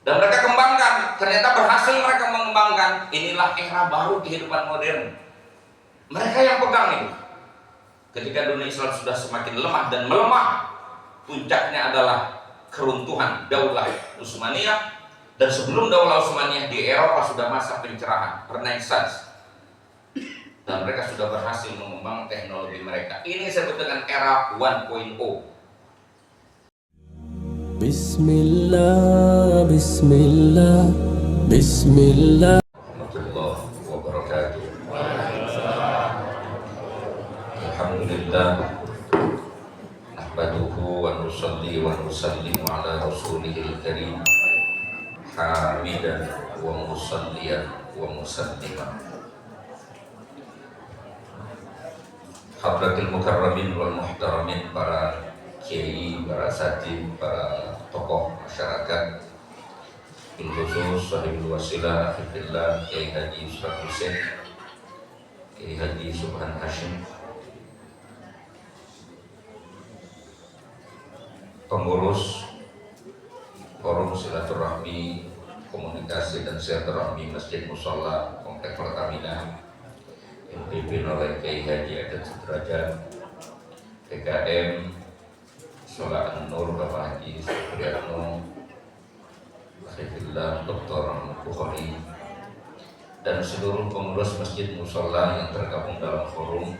Dan mereka kembangkan, ternyata berhasil mereka mengembangkan. Inilah era baru kehidupan modern. Mereka yang pegang itu. Ketika dunia Islam sudah semakin lemah dan melemah, puncaknya adalah keruntuhan Daulah Utsmaniyah. Dan sebelum Daulah Utsmaniyah di Eropa sudah masa pencerahan, Renaissance. Dan mereka sudah berhasil mengembangkan teknologi mereka. Ini disebut dengan era 1.0. Bismillah, Bismillah, Bismillah. Warahmatullahi wabarakatuh. Alhamdulillah. Nahmaduhu wa nusalli wa nusallimu ala rasulihil karim. Hamidan wa musalliyan wa musalliman. Hadratil mukarramin wal muhtaramin, para kiai, para satid, para tokoh masyarakat, bil khusus sahibul wasilah fillah Kiai Haji Ustaz Husain, Kiai Haji Subhan Hashim, pengurus forum silaturahmi komunikasi dan silaturahmi Masjid Musholla Komplek Pertamina yang dipimpin oleh Kiai Haji Adat Sudrajat, PKM Sholat An-Nur Bapak Haji Supriyatno, Alhamdulillah Dr. Bukhari, dan seluruh pengurus Masjid Musholla yang tergabung dalam forum,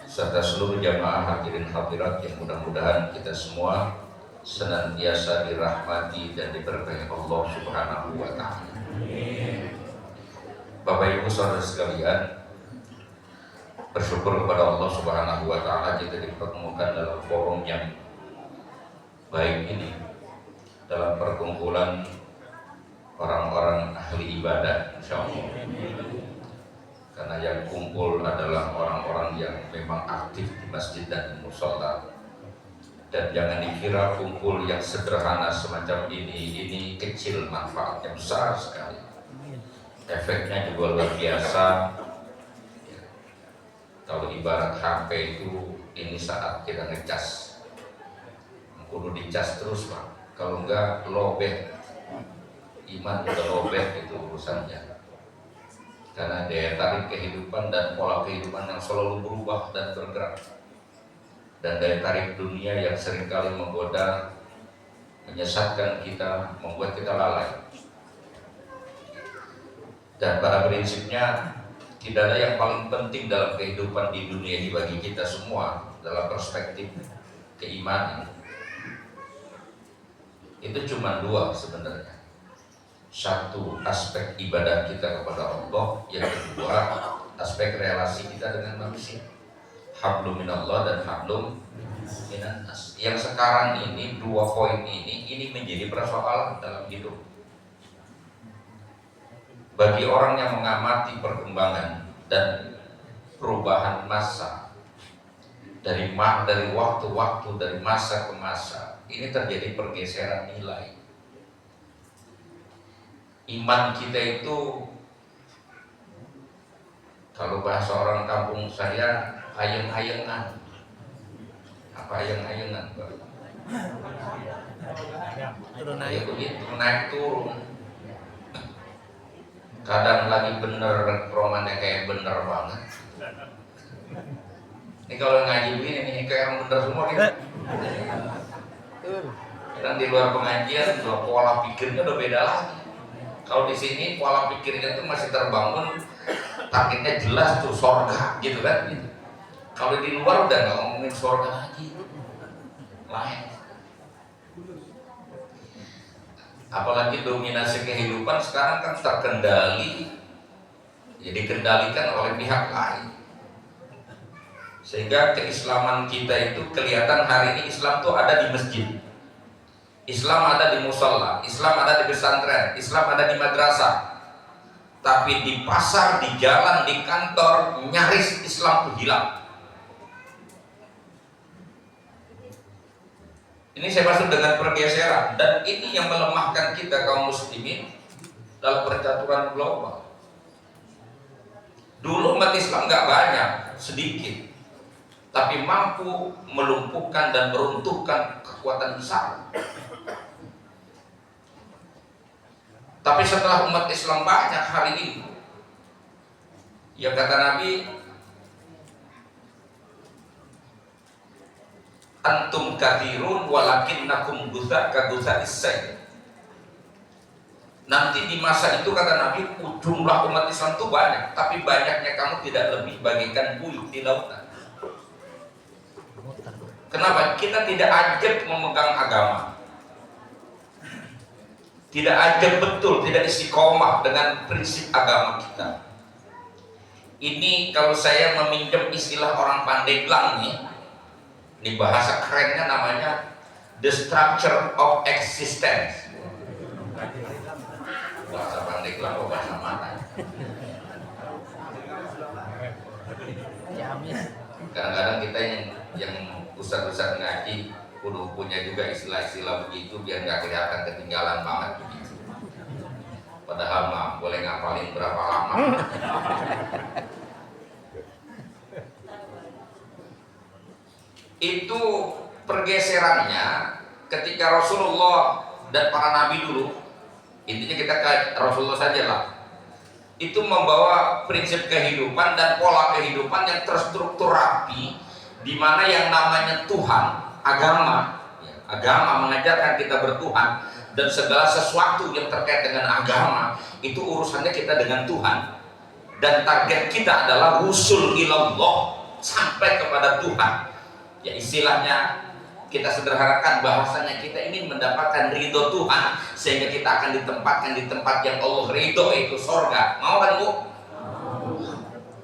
serta seluruh jamaah hadirin hadirat yang mudah-mudahan kita semua senantiasa dirahmati dan diberkahi Allah Subhanahu wa Ta'ala. Bapak Ibu saudara sekalian, bersyukur kepada Allah Subhanahu wa Ta'ala kita dipertemukan dalam forum yang baik ini, dalam perkumpulan orang-orang ahli ibadah, insya Allah. Karena yang kumpul adalah orang-orang yang memang aktif di masjid dan di musholla. Dan jangan dikira kumpul yang sederhana semacam ini kecil, manfaatnya besar sekali. Efeknya juga luar biasa. Kalau ibarat HP itu, ini saat kita ngecas, kudu dicas terus Pak. Kalau enggak lobet, iman udah lobet itu urusannya. Karena daya tarik kehidupan dan pola kehidupan yang selalu berubah dan bergerak, dan daya tarik dunia yang seringkali menggoda, menyesatkan kita, membuat kita lalai. Dan pada prinsipnya tidak ada yang paling penting dalam kehidupan di dunia ini bagi kita semua dalam perspektif keimanan. Itu cuma dua sebenarnya. Satu, aspek ibadah kita kepada Allah. Yang kedua, aspek relasi kita dengan manusia. Hablum minallah dan hablum minannas. Yang sekarang ini, dua poin ini menjadi persoalan dalam hidup. Bagi orang yang mengamati perkembangan dan perubahan masa dari waktu-waktu, dari masa ke masa, ini terjadi pergeseran nilai. Iman kita itu, kalau bahasa orang kampung saya, ayeng-ayengan. Apa ayeng-ayengan? Ya begitu, naik turun. Kadang lagi bener, romannya kayak bener banget. Ini kalau ngaji begini nih kayak yang bener semua gitu. Kadang di luar pengajian, pola pikirnya udah beda lagi. Kalau di sini pola pikirnya tuh masih terbangun, targetnya jelas tuh surga gitu kan. Gitu. Kalau di luar udah nggak ngomongin surga lagi, lain. Apalagi dominasi kehidupan sekarang kan terkendali, jadi dikendalikan oleh pihak lain, sehingga keislaman kita itu kelihatan hari ini. Islam tuh ada di masjid, Islam ada di musholla, Islam ada di pesantren, Islam ada di madrasah. Tapi di pasar, di jalan, di kantor, nyaris Islam tuh hilang. Ini saya maksud dengan pergeseran, dan ini yang melemahkan kita kaum muslimin dalam percaturan global. Dulu umat Islam nggak banyak, sedikit, tapi mampu melumpuhkan dan meruntuhkan kekuatan besar. Tapi setelah umat Islam banyak hari ini, ya kata Nabi, antum kathirun walakinnakum gutha ka gutha'is sayl. Nanti di masa itu kata Nabi, jumlah umat Islam itu banyak, tapi banyaknya kamu tidak lebih bagaikan buyut di lautan. Kenapa? Kita tidak ajak memegang agama, tidak ajak betul, tidak istiqomah dengan prinsip agama kita. Ini kalau saya meminjam istilah orang Pandeglang nih, ini bahasa kerennya namanya the structure of existence. Bahasa Pandeglang atau bahasa mana? Kadang-kadang kita yang ustaz-ustaz ngaji kudu punya juga istilah-istilah begitu biar nggak kelihatan ketinggalan banget begitu. Padahal mah boleh ngapalin berapa lama. Itu pergeserannya ketika Rasulullah dan para nabi dulu, intinya kita ke Rasulullah saja lah, itu membawa prinsip kehidupan dan pola kehidupan yang terstruktur rapi, di mana yang namanya Tuhan, agama mengajarkan kita bertuhan, dan segala sesuatu yang terkait dengan agama itu urusannya kita dengan Tuhan, dan target kita adalah wusul ilallah, sampai kepada Tuhan. Ya istilahnya kita sederhanakan bahasanya, kita ingin mendapatkan ridho Tuhan sehingga kita akan ditempatkan di tempat yang Allah ridho, itu surga. Mau kan Bu?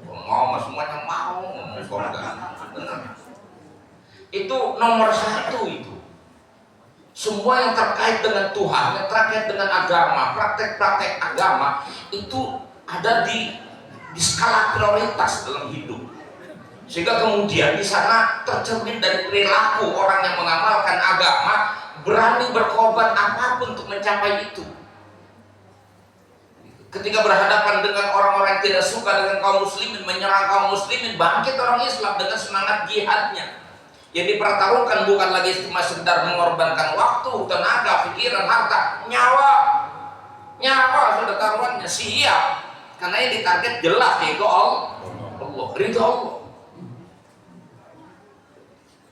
Mau, semuanya mau surga. Benar. Itu nomor satu itu. Semua yang terkait dengan Tuhan, yang terkait dengan agama, praktek-praktek agama itu ada di skala prioritas dalam hidup. Sehingga kemudian di sana tercermin dari perilaku orang yang mengamalkan agama, berani berkorban apapun untuk mencapai itu. Ketika berhadapan dengan orang-orang yang tidak suka dengan kaum muslimin, menyerang kaum muslimin, bangkit orang Islam dengan semangat jihadnya. Yang dipertaruhkan bukan lagi cuma sekedar mengorbankan waktu, tenaga, pikiran, harta, nyawa sudah taruhannya, siap. Karena yang ditarget jelas, yaitu Allah, ridho Allah.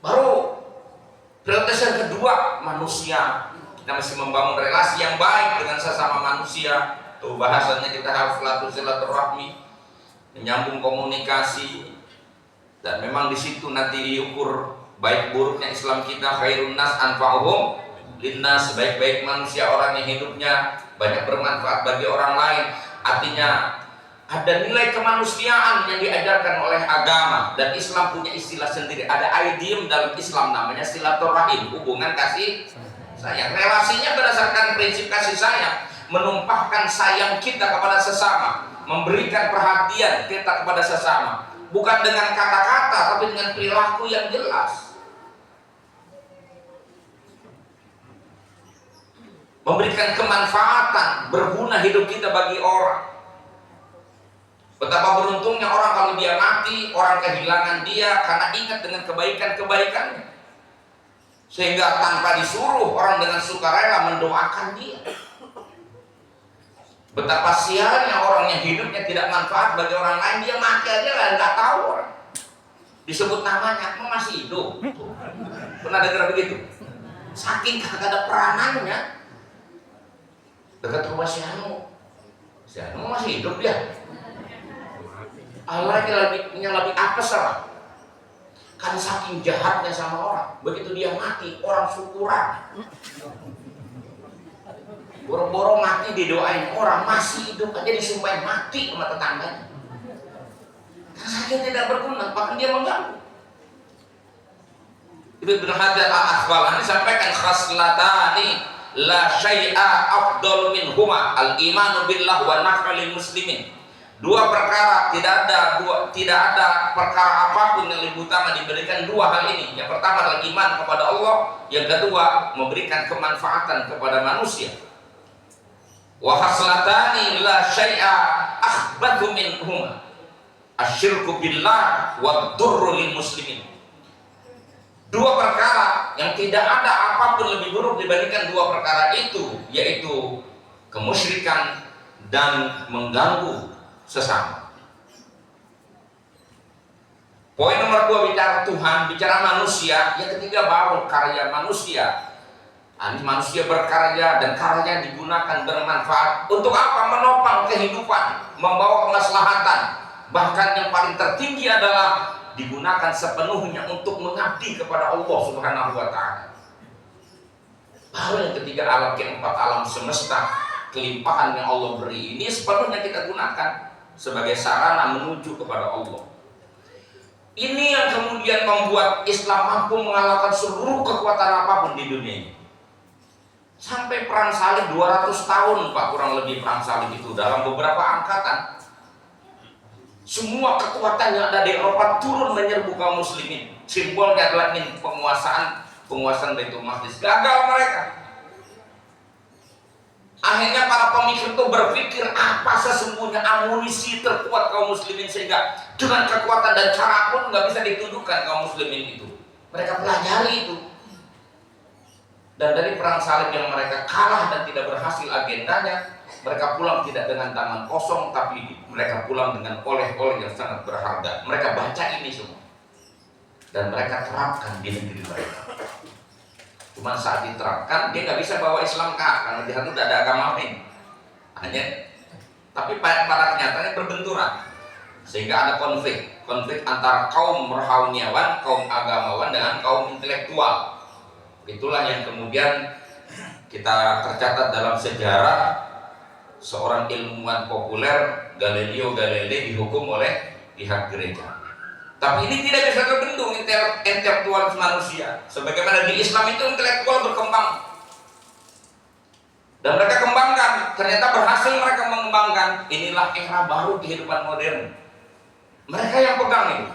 Baru prioritas yang kedua, manusia. Kita mesti membangun relasi yang baik dengan sesama manusia. Tuh bahasanya kita harus silaturahmi, menyambung komunikasi, dan memang di situ nanti diukur baik buruknya Islam kita. Khairun nas anfa'uhum linnas, sebaik-baik manusia orang yang hidupnya banyak bermanfaat bagi orang lain. Artinya ada nilai kemanusiaan yang diajarkan oleh agama, dan Islam punya istilah sendiri. Ada idiom dalam Islam namanya silaturahim, hubungan kasih sayang. Relasinya berdasarkan prinsip kasih sayang, menumpahkan sayang kita kepada sesama, memberikan perhatian kita kepada sesama, bukan dengan kata-kata tapi dengan perilaku yang jelas. Memberikan kemanfaatan, berguna hidup kita bagi orang. Betapa beruntungnya orang kalau dia mati, orang kehilangan dia karena ingat dengan kebaikan-kebaikannya, sehingga tanpa disuruh orang dengan sukarela mendoakan dia. Betapa sialnya orang yang hidupnya tidak manfaat bagi orang lain, dia mati aja lah nggak tahu orang. Disebut namanya, masih hidup. Pernah dengar begitu? Saking kagak ada peranannya. Dekat rumah si Anu masih hidup dia. Allah yang lebih apes lah. Kan saking jahatnya sama orang, begitu dia mati orang syukuran. Boro-boro mati didoain orang, masih hidup aja disumpahin mati sama tetangganya. Karena saking tidak berguna, bahkan dia mengganggu. Ibnu Hajar al-Asqalani sampaikan khaslatani la syai'a afdal minhuma al-imanu billah wa naf'al muslimin. Dua perkara, tidak ada perkara apapun yang lebih utama diberikan dua hal ini. Yang pertama adalah iman kepada Allah, yang kedua memberikan kemanfaatan kepada manusia. Wa haslatani la syai'a akhbathu minhuma asyirku billah wa dzurru lil muslimin. Dua perkara yang tidak ada apapun lebih buruk dibandingkan dua perkara itu, yaitu kemusyrikan, dan mengganggu sesama. Poin nomor 2 bicara Tuhan, bicara manusia. Yang ketiga baru karya manusia. Ini manusia berkarya dan karyanya digunakan bermanfaat untuk apa? Menopang kehidupan, membawa kemaslahatan. Bahkan yang paling tertinggi adalah digunakan sepenuhnya untuk mengabdi kepada Allah Subhanahu wa Ta'ala. Baru yang ketiga, alam keempat, alam semesta, kelimpahan yang Allah beri ini sepenuhnya kita gunakan sebagai sarana menuju kepada Allah. Ini yang kemudian membuat Islam mampu mengalahkan seluruh kekuatan apapun di dunia ini. Sampai perang salib 200 tahun Pak, kurang lebih perang salib itu dalam beberapa angkatan. Semua kekuatan yang ada di Eropa turun menyerbu kaum muslimin. Simbolnya adalah ingin penguasaan Baitul Maqdis. Gagal mereka. Akhirnya para pemikir itu berpikir apa sesungguhnya amunisi terkuat kaum muslimin sehingga dengan kekuatan dan cara pun nggak bisa ditundukkan kaum muslimin itu. Mereka pelajari itu. Dan dari perang salib yang mereka kalah dan tidak berhasil agendanya, mereka pulang tidak dengan tangan kosong, tapi mereka pulang dengan oleh-oleh yang sangat berharga. Mereka baca ini semua dan mereka terapkan di negeri mereka. Cuma saat diterapkan dia nggak bisa bawa Islam karena di sana tidak ada agama lain. Tapi pada kenyataannya berbenturan sehingga ada konflik antara kaum rohaniawan, kaum agamawan dengan kaum intelektual. Itulah yang kemudian kita tercatat dalam sejarah seorang ilmuwan populer, Galileo Galilei, dihukum oleh pihak gereja. Tapi ini tidak bisa terbendung intelektual manusia. Sebagaimana di Islam itu intelektual berkembang dan mereka kembangkan, ternyata berhasil mereka mengembangkan. Inilah era baru kehidupan modern. Mereka yang pegang itu.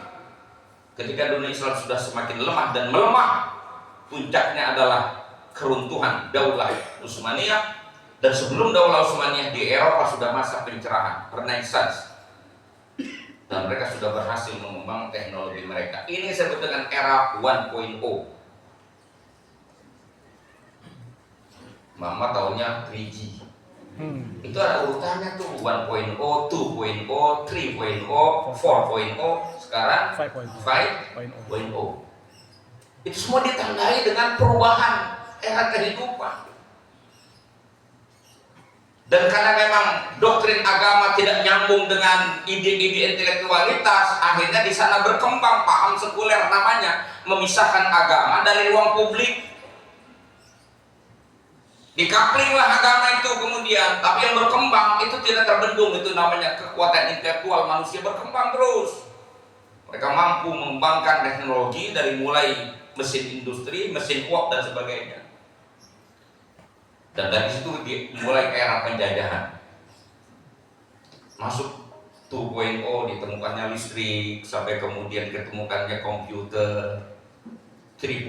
Ketika dunia Islam sudah semakin lemah dan melemah, puncaknya adalah keruntuhan Daulah Utsmaniyah, dan sebelum Daulah Utsmaniyah di Eropa sudah masa pencerahan, Renaissance, dan mereka sudah berhasil mengembangkan teknologi mereka. Ini disebut dengan era 1.0. Mama tahunya 3G. Itu ada urutannya tuh, 1.0, 2.0, 3.0, 4.0, sekarang 5.0. Itu semua ditandai dengan perubahan era kehidupan. Dan karena memang doktrin agama tidak nyambung dengan ide-ide intelektualitas, akhirnya di sana berkembang paham sekuler namanya, memisahkan agama dari ruang publik. Dikaplinglah agama itu kemudian, tapi yang berkembang itu tidak terbendung, itu namanya kekuatan intelektual manusia berkembang terus. Mereka mampu mengembangkan teknologi dari mulai mesin industri, mesin uap dan sebagainya. Dan dari situ dimulai era penjajahan. Masuk 2.0, ditemukannya listrik, sampai kemudian ditemukannya komputer. 3.0,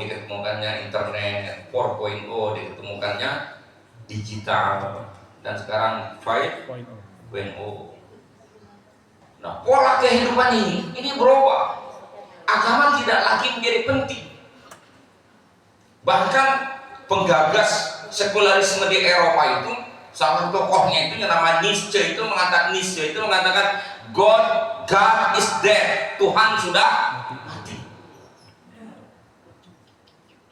ditemukannya internet. 4.0, ditemukannya digital. Dan sekarang 5.0. Nah, pola kehidupan ini berubah. Agama tidak lagi menjadi penting. Bahkan penggagas sekularisme di Eropa itu, salah satu tokohnya itu yang nama Nietzsche itu mengatakan God is dead, Tuhan sudah mati.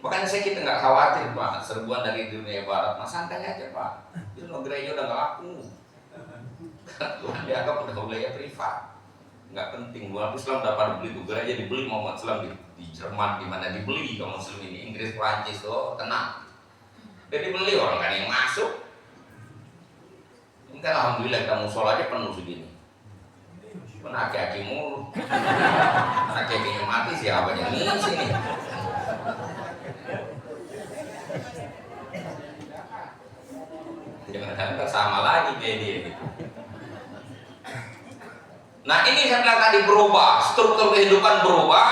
Makanya kita nggak khawatir Pak, serbuan dari dunia Barat, mas santai aja Pak. Itu gereja udah nggak laku, Tuhan dianggap udah wilayah privat. Nggak penting, umat Islam dapat beli tuh gereja, dibeli mau umat Islam di Jerman, di mana dibeli kaum muslim ini, Inggris, Prancis, oh tenang. Jadi beli orang kan yang masuk. Ini kan alhamdulillah kamu sholat aja penuh segini. Mana aki-aki mulu. Aki-akinya mati siapa yang ngisi nih? Jangan-jangan sama lagi kayak dia gitu. Nah ini saya bilang tadi berubah, struktur kehidupan berubah,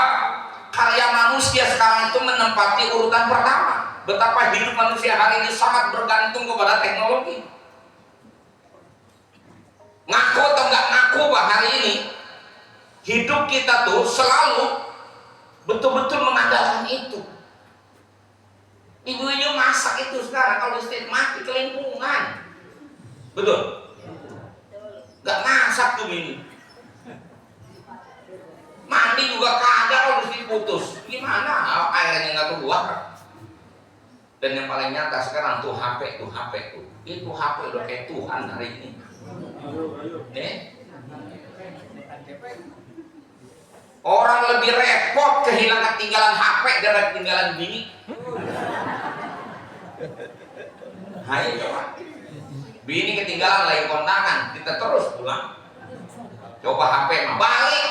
karya manusia sekarang itu menempati urutan pertama. Betapa hidup manusia hari ini sangat bergantung kepada teknologi. Ngaku atau nggak ngaku Pak, hari ini hidup kita tuh selalu betul-betul mengandalkan itu. Ibu-ibu masak itu sekarang kalau listrik mati kelimpungan. Betul? Gak masak tuh bini. Mandi juga kagak kalau mesti putus. Gimana? Airnya nggak keluar. Dan yang paling nyata sekarang tuh HP tuh. Itu HP udah kayak Tuhan hari ini. Nih. Orang lebih repot kehilangan ketinggalan HP daripada ketinggalan bini. Hai coba. Bini ketinggalan lagi kondangan, kita terus pulang. Coba HP mah balik.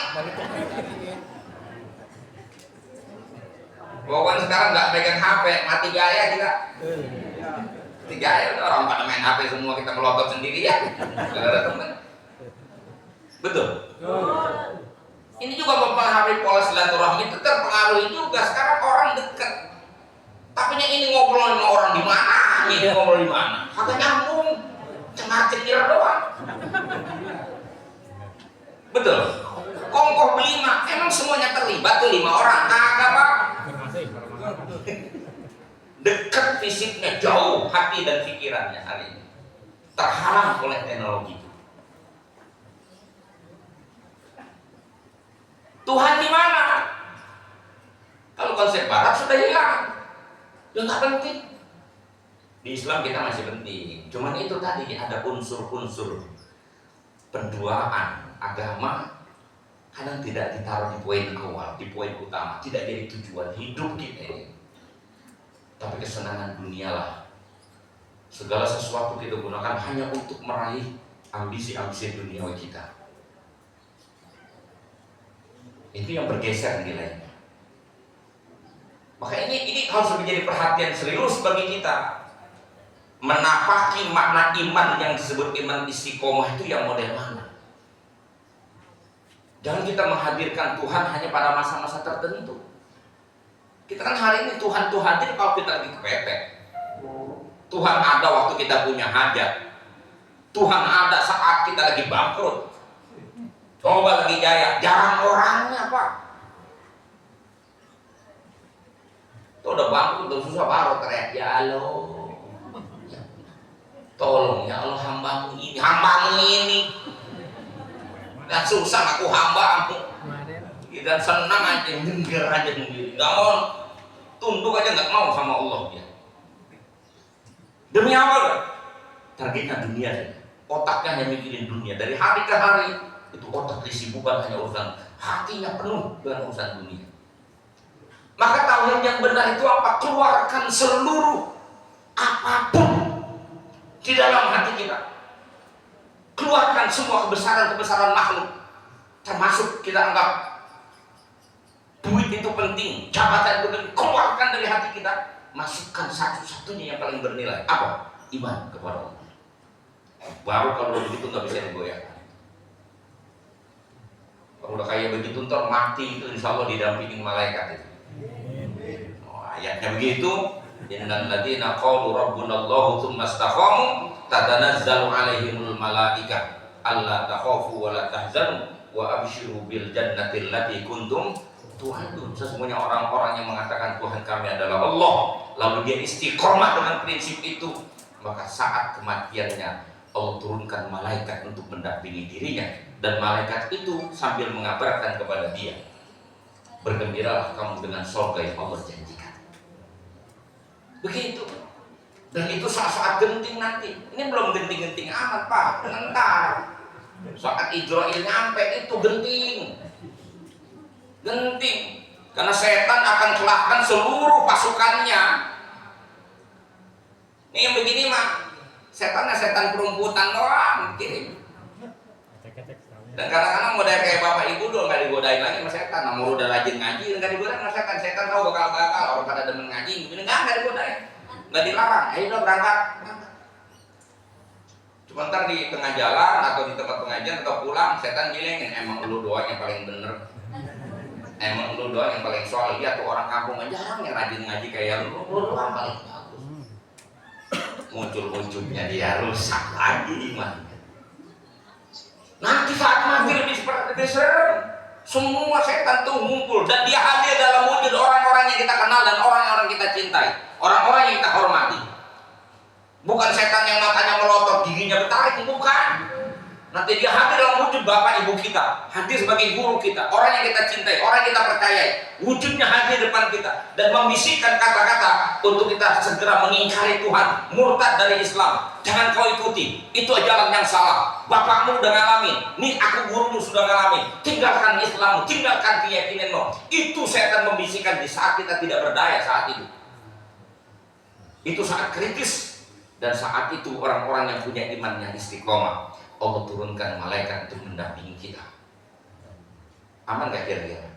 Pokoknya sekarang nggak pegang HP, mati gaya kita. Mati gaya, orang pada main HP semua, kita melotot sendiri ya. Gak ada temen. Betul. Ini juga mempengaruhi pola silaturahmi, itu terpengaruhi juga. Sekarang orang dekat. Tapi yang ini ngobrol sama orang di mana? Ini ngobrol di mana? Kagak nyambung, cengar-cengir doang. Betul. Kongkoh berlima, emang semuanya terlibat tuh 5 orang? Kagak pak. Dekat fisiknya, jauh hati dan pikirannya hari ini. Terhalang oleh teknologi. Tuhan di mana? Kalau konsep barat sudah hilang. Ya nggak penting. Di Islam kita masih penting. Cuman itu tadi ada unsur-unsur penduaan agama kadang tidak ditaruh di poin awal, di poin utama, tidak jadi tujuan hidup kita ini. Tapi kesenangan dunia lah. Segala sesuatu kita gunakan hanya untuk meraih ambisi-ambisi duniawi kita. Itu yang bergeser nilainya. Maka ini harus menjadi perhatian serius bagi kita. Menapaki makna iman yang disebut iman istiqomah itu yang model mana? Jangan kita menghadirkan Tuhan hanya pada masa-masa tertentu. Kita kan hari ini Tuhan tuh hadir kalau kita lagi kepepet. Tuhan ada waktu kita punya hajat. Tuhan ada saat kita lagi bangkrut. Coba lagi jaya, jarang orangnya pak. Tuh udah bangkrut, udah susah baru teriak ya Allah. Tolong ya Allah hambamu ini. Dan susah aku hambamu. Dan senang aja, jengger aja sendiri. Gak mau tunduk aja, nggak mau sama Allah dia. Demi apa? Targetnya dunia saja. Otaknya hanya mikirin dunia. Dari hari ke hari itu otak disibukkan hanya urusan, hatinya penuh dengan urusan dunia. Maka tauhid yang benar itu apa? Keluarkan seluruh apapun di dalam hati kita. Keluarkan semua kebesaran-kebesaran makhluk, termasuk kita anggap duit itu penting, jabatan itu penting. Keluarkan dari hati kita, masukkan satu-satunya yang paling bernilai. Apa? Iman kepada Allah. Baru kalau begitu nggak bisa digoyahkan. Kalau udah kayak begitu ntar mati itu insya Allah didampingin malaikat itu. Oh, ayatnya begitu. Innal ladzina qalu rabbunallahu tsumma istaqamu tatanazzalu alaihimul malaikah alla takhafu wa la tahzanu wa abshiru bil jannati allati kuntum tu'adun. Sesungguhnya orang-orang yang mengatakan Tuhan kami adalah Allah, lalu dia istiqomah dengan prinsip itu, maka saat kematiannya Allah turunkan malaikat untuk mendampingi dirinya, dan malaikat itu sambil mengabarkan kepada dia, bergembiralah kamu dengan surga yang Allah janjikan. Begitu. Dan itu saat-saat genting nanti. Ini belum genting-genting amat pak, ntar saat Israel nyampe itu genting, karena setan akan kelahkan seluruh pasukannya. Ini yang begini mah setannya setan perumputan doang kirim. Dan kadang-kadang model kayak bapak ibu doang nggak digodain lagi sama setan. Namun udah rajin ngaji nggak digodain sama setan. Setan tahu bakal orang pada demen ngaji, ini nggak digodain, nggak dilarang. Ayo udah berangkat. Cuma ntar di tengah jalan atau di tempat pengajian atau pulang setan bilangin, emang lu doang yang paling bener, emang lu doang yang paling soal. Lihat tuh orang kampung aja jarang yang rajin ngaji kayak lu doang paling bagus. Muncul-munculnya dia rusak lagi iman. Nanti saat mati lebih seperti itu, semua setan tuh ngumpul dan dia hadir dalam wujud orang-orang yang kita kenal dan orang-orang yang kita cintai, orang-orang yang kita hormati. Bukan setan yang matanya melotot, giginya hobinya bertarik, bukan. Nanti dia hadir dalam wujud bapak ibu kita, hadir sebagai guru kita, orang yang kita cintai, orang yang kita percayai, wujudnya hadir depan kita dan membisikkan kata-kata untuk kita segera mengingkari Tuhan, murtad dari Islam. Jangan kau ikuti, itu jalan yang salah. Bapakmu udah ngalamin, nih aku gurumu sudah ngalamin. Tinggalkan Islammu, tinggalkan keyakinanmu. Itu setan membisikkan di saat kita tidak berdaya saat itu. Itu saat kritis, dan saat itu orang-orang yang punya iman yang istiqomah, Allah turunkan malaikat untuk mendampingi kita. Aman gak kira-kira?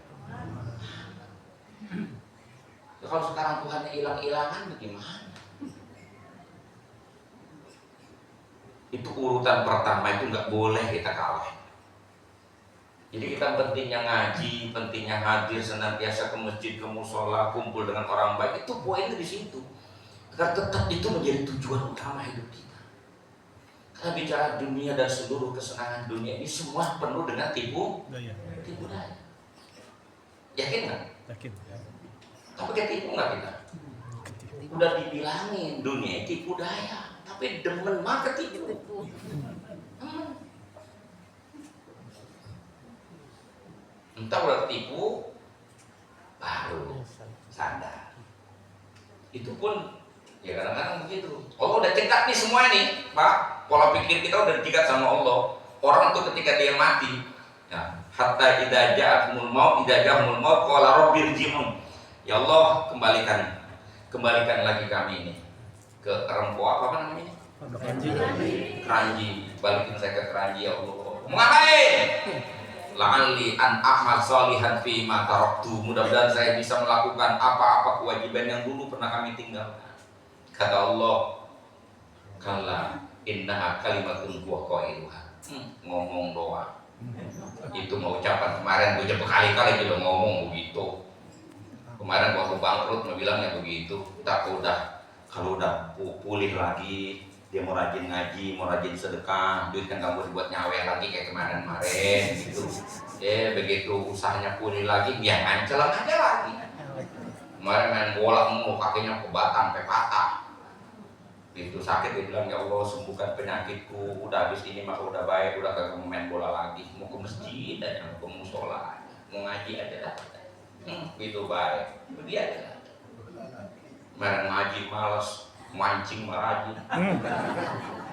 Ya, kalau sekarang Tuhannya hilang-hilangan bagaimana? Itu urutan pertama, itu nggak boleh kita kalah. Jadi kita pentingnya ngaji, pentingnya hadir senantiasa ke masjid, ke musola, kumpul dengan orang baik. Itu poinnya di situ. Karena tetap itu menjadi tujuan utama hidup kita. Karena bicara dunia dan seluruh kesenangan dunia ini semua penuh dengan tipu daya. Yakin nggak? Yakin. Tapi ketipu nggak kita? Udah dibilangin dunia tipu daya, tapi demen mah ketipu. Entah udah tipu, baru sadar. Itu pun ya kadang-kadang begitu. Allah udah cekat nih semua nih, Pak. Pola pikir kita udah dicekat sama Allah. Orang tuh ketika dia mati, ya, hatta idza ja'akumul maut, qala rabbi irji'un. Ya Allah, kembalikan lagi kami ini ke Rempoa, apa namanya? Keranji. Balikin saya ke Keranji ya Allah. Mau ngapain? La'alli an amal sholihan fi ma taraktu. Mudah-mudahan saya bisa melakukan apa-apa kewajiban yang dulu pernah kami tinggalkan. Kata Allah, kalla innaha kalimatun huwa qailuha. Ngomong doang. Itu mau ucapan kemarin gue coba kali-kali juga ngomong begitu. Kemarin waktu bangkrut mau bilangnya begitu. Tak udah, kalau udah pulih lagi, dia mau rajin ngaji, mau rajin sedekah, duit kan gak mau dibuat nyawe lagi kayak kemarin-kemarin gitu. Begitu usahanya pulih lagi, dia ngancelan aja lagi. Kemarin main bola mulu, kakinya ke batang, sampai patah. Itu sakit, dia bilang, ya Allah sembuhkan penyakitku, udah habis ini maka udah baik, udah kagak mau main bola lagi, mau ke masjid aja, mau ke musola, mau ngaji aja dah. Gitu baik, pergi aja. Kemarin ngaji males, mancing marajin,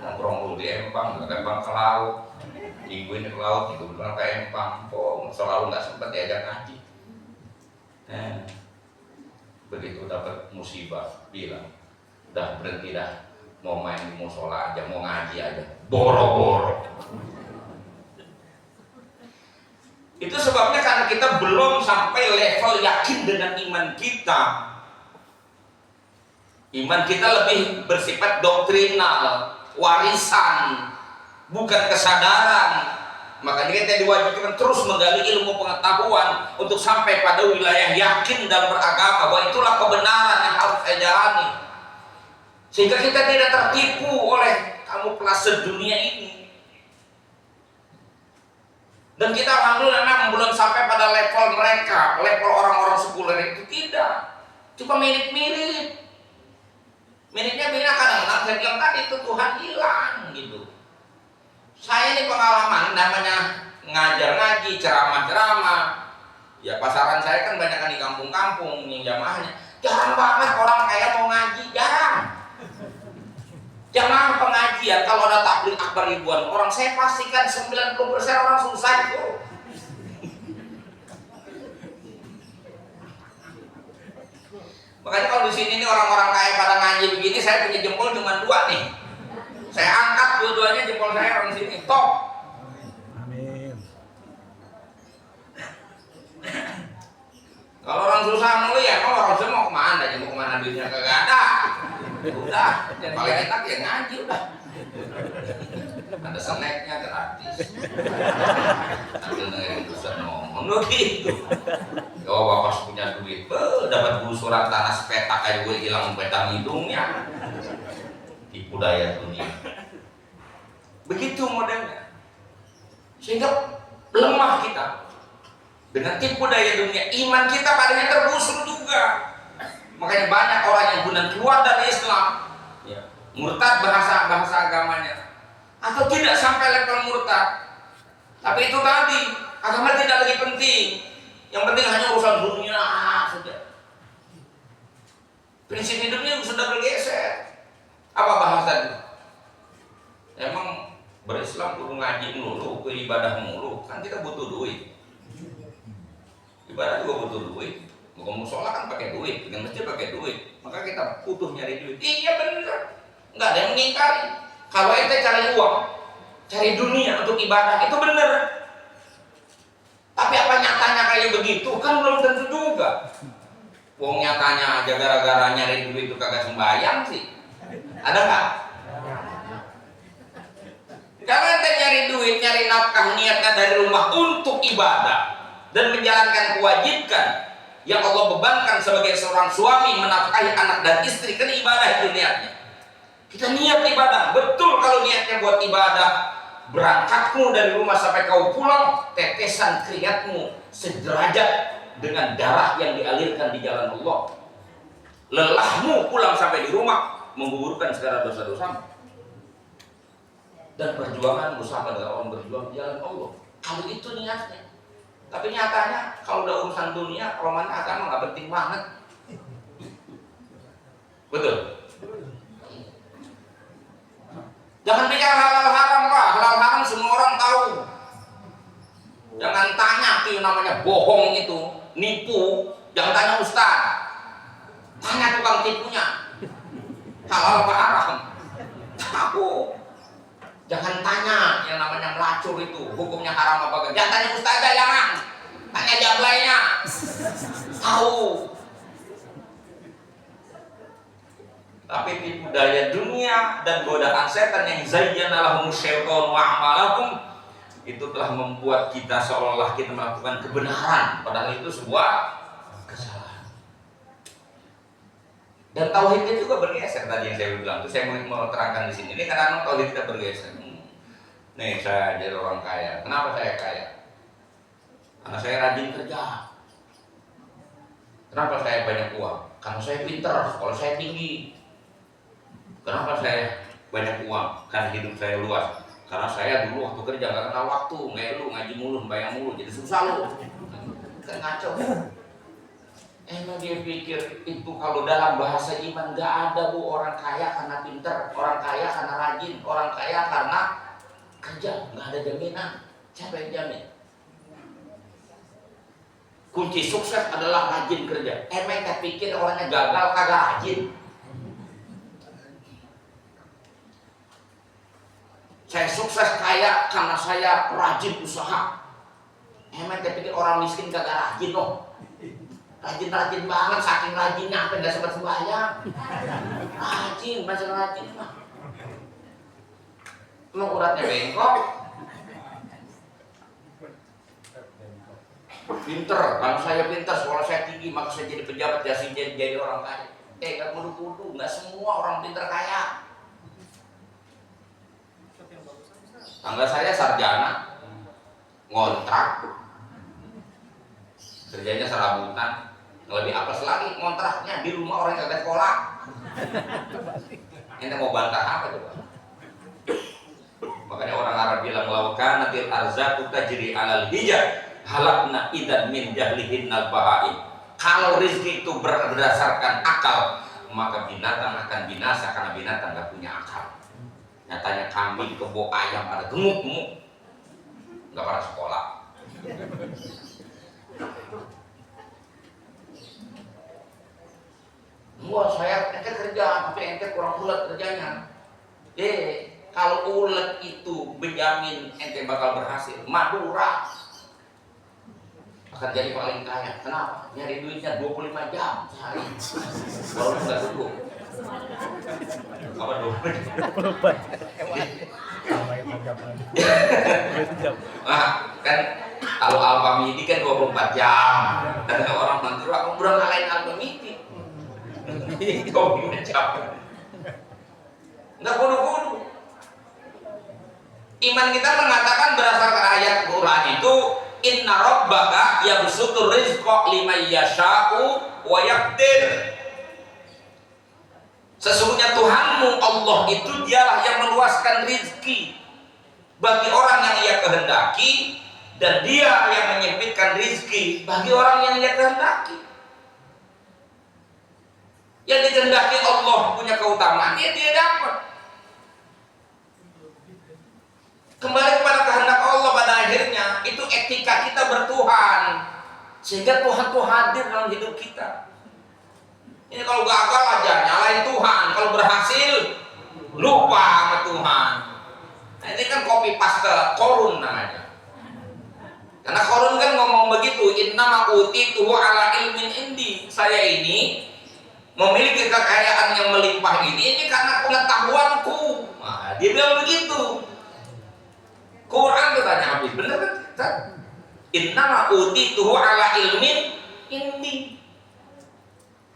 nongkrong dulu di Empang, ke laut, minggu ini ke laut, minggu depan ke Empang, selalu nggak sempat diajak ngaji. Begitu dapat musibah, bilang, udah berhenti dah. Mau main di musola aja, mau ngaji aja, boro-boro. Itu sebabnya karena kita belum sampai level yakin dengan iman kita. Iman kita lebih bersifat doktrinal, warisan, bukan kesadaran. Makanya kita diwajibkan terus menggali ilmu pengetahuan untuk sampai pada wilayah yakin dan beragama bahwa itulah kebenaran yang harus saya jalani. Sehingga kita tidak tertipu oleh kamuflase dunia ini. Dan kita alhamdulillah memang belum sampai pada level mereka, level orang-orang sekuler itu tidak. Cuma mirip-mirip. Miripnya beda kadang-kadang saya bilang tadi itu Tuhan hilang gitu. Saya ini pengalaman namanya ngajar ngaji, ceramah-ceramah. Ya pasaran saya kan banyak kan di kampung-kampung yang jamaahnya. Jarang banget orang kayak mau ngaji, jarang. Jangan pengajian kalau ada tabligh akbar ribuan orang, saya pastikan 90% orang susah itu. Makanya kalau di sini nih orang-orang kaya pada ngaji begini, saya punya jempol cuma 2 nih. Saya angkat dua-duanya jempol saya orang sini, top. Amin. Kalau orang susah mulu ya, orang susah mau kemana? Mau kemana duitnya kagak ada. Udah, paling enak ya ngaji udah. Ada snacknya gratis. Sambil dengerin Ustaz ngomong gitu. Ya bapak punya duit, dapat gusuran tanah sepetak aja gue hilang petang hidungnya. Tipu daya dunia. Begitu modelnya. Sehingga lemah kita dengan tipu daya dunia. Iman kita padanya tergusur juga. Makanya banyak orang yang kemudian keluar dari Islam, ya, murtad bahasa agamanya, atau tidak sampai level murtad. Tapi itu tadi, agama tidak lagi penting. Yang penting hanya urusan dunia saja. Prinsip hidupnya sudah bergeser. Apa bahasannya? Emang berislam kudu ngaji mulu, ibadah mulu, kan kita butuh duit. Ibadah juga butuh duit. Mau musola kan pakai duit, dengan masjid pakai duit. Maka kita butuh nyari duit. Iya benar. Nggak ada yang mengingkari. Kalau ente cari uang, cari dunia untuk ibadah, itu benar. Tapi apa nyatanya kayak begitu? Kan belum tentu juga. Wong nyatanya aja gara-gara nyari duit itu kagak sembahyang sih. Ada nggak? Kalau ente nyari duit, nyari nafkah, niatnya dari rumah untuk ibadah dan menjalankan kewajiban yang Allah bebankan sebagai seorang suami menafkahi anak dan istri, kan ibadah itu niatnya. Kita niat ibadah, betul kalau niatnya buat ibadah. Berangkatmu dari rumah sampai kau pulang, tetesan keringatmu sederajat dengan darah yang dialirkan di jalan Allah. Lelahmu pulang sampai di rumah menggugurkan segala dosa-dosamu. Dan perjuanganmu sama dengan orang berjuang di jalan Allah. Kalau itu niatnya. Tapi nyatanya kalau udah urusan dunia, roman agama nggak penting banget. Betul. Jangan bicara halal haram Pak. Halal haram semua orang tahu. Jangan tanya itu namanya bohong itu, nipu. Jangan tanya ustaz. Tanya tukang tipunya. Halal apa haram? Tahu. Jangan tanya yang namanya melacur itu hukumnya haram apa enggak. Jangan tanya ustazah, jangan. Tanya jablainya. Tahu. Tapi tipu daya dunia dan godaan setan yang zayyana lahum syaitan wa a'malakum itu telah membuat kita seolah-olah kita melakukan kebenaran, padahal itu sebuah kesalahan. Dan tauhid itu juga bergeser tadi yang saya bilang. Itu saya mau terangkan di sini. Ini karena tauhid kita bergeser. Nih saya jadi orang kaya. Kenapa saya kaya? Karena saya rajin kerja. Kenapa saya banyak uang? Karena saya pintar, sekolah saya tinggi. Kenapa saya banyak uang? Karena hidup saya luas. Karena saya dulu waktu kerja nggak kenal waktu, ngeluh, ngaji mulu, bayang mulu, jadi susah lu. Kan ngaco. Emang dia pikir itu kalau dalam bahasa iman nggak ada bu orang kaya karena pintar, orang kaya karena rajin, orang kaya karena kerja, nggak ada jaminan. Siapa yang jamin? Kunci sukses adalah rajin kerja. Emang kita pikir orangnya gagal kagak rajin. Saya sukses kaya karena saya rajin usaha. Emang kita pikir orang miskin kagak rajin loh. Rajin-rajin banget, saking rajinnya sampai nggak sempat sembahyang. Rajin, masih rajin mah. Emang uratnya bengkok. Pinter, kalau saya pinter, sekolah saya tinggi, maka saya jadi pejabat, jadi orang kaya. Nggak kudu-kudu, nggak semua orang pinter kaya. Tangga saya sarjana, ngontrak, kerjanya serabutan, lebih apes lagi ngontraknya di rumah orang yang kagak sekolah. Ente mau bantah apa coba? Makanya orang Arab bilang laukanatil arzaqu tajri alal hijab halakna idan min jahlihin al bahaim. Kalau rezeki itu berdasarkan akal, maka binatang akan binasa karena binatang nggak punya akal. Nyatanya kambing, kebo, ayam pada gemuk-gemuk, nggak pada sekolah. Wah saya ente kerja, tapi ente kurang ulet kerjanya. Kalau ulet itu menjamin ente bakal berhasil, Madura akan jadi paling kaya. Kenapa? Nyari duitnya 25 jam sehari. Kalau nggak duduk. Apa dulu? Kan kalau Alfamidi kan 24 jam. Dan orang Madura udah ngalahin Alfamidi. Kau gimana capek? Nggak bodoh-bodoh. Iman kita mengatakan berdasarkan ayat Quran itu inna rabbaka yabsutur rizqa liman yasha'u wa yaqdir. Sesungguhnya Tuhanmu Allah itu dialah yang meluaskan rizki bagi orang yang ia kehendaki, dan Dia yang menyempitkan rizki bagi orang yang ia kehendaki. Yang dikehendaki Allah punya keutamaan, dia dapat. Kembali kepada kehendak Allah pada akhirnya, itu etika kita bertuhan, sehingga Tuhan tuh hadir dalam hidup kita. Ini kalau gagal aja nyalain Tuhan, kalau berhasil lupa sama Tuhan. Nah, ini kan copy paste Korun namanya. Karena Korun kan ngomong begitu, innama utituhu ala ilmin indi. Saya ini memiliki kekayaan yang melimpah ini karena pengetahuanku. Nah, dia bilang begitu. Quran tuh tanya habis, bener kan? Innama utituhu ala ilmin indi.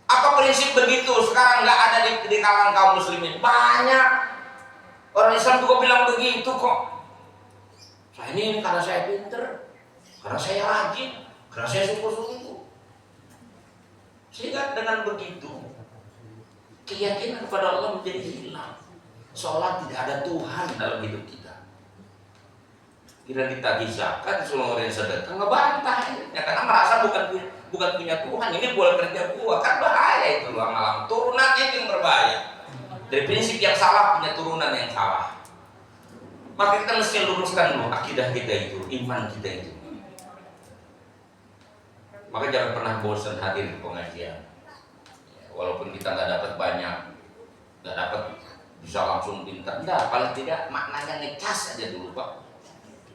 Apa prinsip begitu? Sekarang nggak ada di kalangan kaum muslimin. Banyak orang Islam juga bilang begitu kok. Saya ini karena saya pinter, karena saya rajin, karena saya sungguh-sungguh. Sehingga dengan begitu keyakinan kepada Allah menjadi hilang, seolah tidak ada Tuhan dalam hidup kita. Kita ditagih zakat, disuruh orang sedekah, ngebantah ya, karena merasa bukan punya Tuhan. Ini boleh kerja gua, kan bahaya itu loh, malam turunannya itu yang berbahaya. Dari prinsip yang salah punya turunan yang salah. Maka kita mesti luruskan dulu akidah kita itu, iman kita itu. Maka jangan pernah bosan hadir di pengajian. Walaupun kita nggak dapat banyak, nggak dapat bisa langsung pintar, enggak, paling tidak maknanya ngecas aja dulu Pak.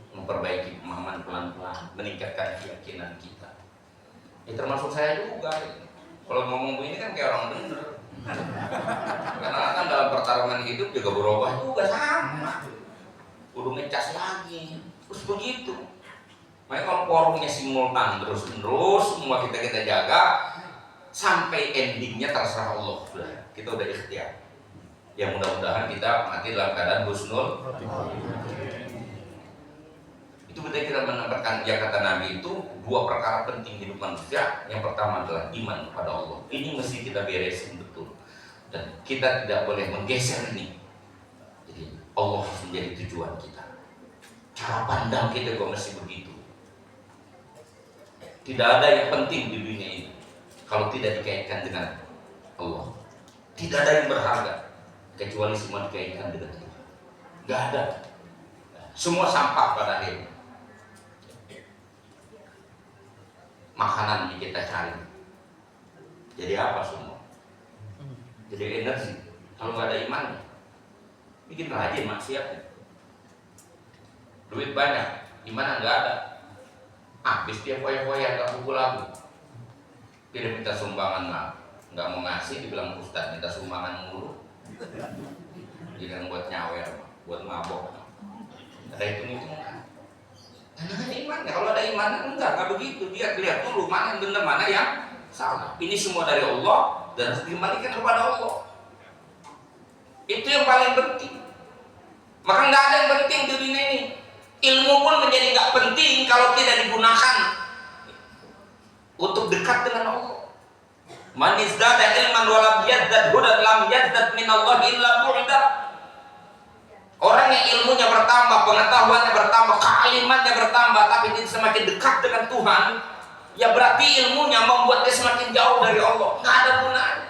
Memperbaiki pemahaman pelan-pelan, meningkatkan keyakinan kita. Termasuk saya juga. Kalau ngomong begini kan kayak orang bener. Karena kan dalam pertarungan hidup juga berubah juga sama. Udah ngecas lagi, terus begitu. Makanya kalau forumnya simultan terus-menerus, semua kita jaga sampai endingnya terserah Allah. Kita udah ikhtiar. Ya mudah-mudahan kita mati dalam keadaan husnul. Itu berarti kita menempatkan, ya kata Nabi itu dua perkara penting hidup manusia. Yang pertama adalah iman kepada Allah. Ini mesti kita beresin betul, dan kita tidak boleh menggeser ini. Jadi Allah harus menjadi tujuan kita. Cara pandang kita juga mesti begitu. Tidak ada yang penting di dunia ini kalau tidak dikaitkan dengan Allah. Tidak ada yang berharga kecuali semua dikaitkan dengan Tuhan. Gak ada. Semua sampah pada akhirnya. Makanan yang kita cari jadi apa semua? Jadi energi. Kalau nggak ada imannya, bikin rajin maksiat. Duit banyak, iman nggak ada. Habis dia foya-foya, nggak buku lagu. Tidak minta sumbangan lah, nggak mau ngasih, dibilang ustaz minta sumbangan mulu. Jangan buat nyawer, buat mabok. Ada hitung-hitungan. Karena ada imannya. Kalau ada imannya enggak begitu. Dia lihat dulu mana yang benar, mana yang salah. Ini semua dari Allah dan harus dikembalikan kepada Allah. Itu yang paling penting. Maka nggak ada yang penting di dunia ini. Ilmu pun menjadi nggak penting kalau tidak digunakan untuk dekat dengan Allah. Man izdada ilman wa lam yazdad hudan lam yazdad minallahi illa bu'da. Orang yang ilmunya bertambah, pengetahuannya bertambah, kealimannya bertambah, tapi dia semakin dekat dengan Tuhan, ya berarti ilmunya membuat dia semakin jauh dari Allah. Nggak ada gunanya.